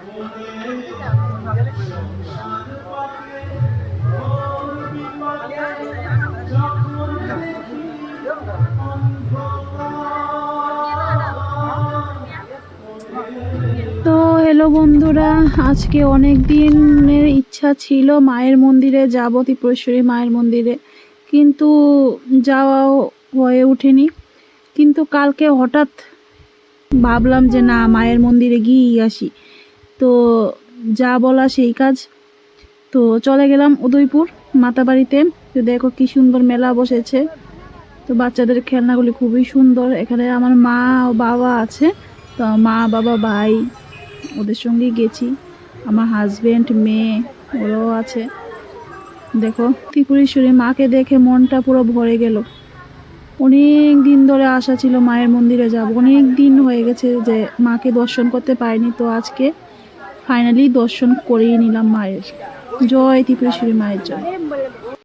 তো হ্যালো বন্ধুরা, আজকে অনেক দিনের ইচ্ছা ছিল মায়ের মন্দিরে যাব, ত্রিপুরেশ্বরী মায়ের মন্দিরে, কিন্তু যাওয়াও হয়ে ওঠেনি। কিন্তু কালকে হঠাৎ ভাবলাম যে না, মায়ের মন্দিরে গিয়েই আসি। তো যা বলা সেই কাজ। তো চলে গেলাম উদয়পুর মাতাবাড়িতে। তো দেখো কি সুন্দর মেলা বসেছে। তো বাচ্চাদের খেলনাগুলি খুবই সুন্দর। এখানে আমার মা ও বাবা আছে। তো মা বাবা ভাই ওদের সঙ্গেই গেছি। আমার হাজবেন্ড মেয়ে ওরাও আছে। দেখো ত্রিপুরেশ্বরী মাকে দেখে মনটা পুরো ভরে গেল। অনেক দিন ধরে আশা ছিল মায়ের মন্দিরে যাব, অনেক দিন হয়ে গেছে যে মাকে দর্শন করতে পারিনি। তো আজকে ফাইনালি দর্শন করেই নিলাম মায়ের। জয় ত্রিপুরেশ্বরী মায়ের জয়।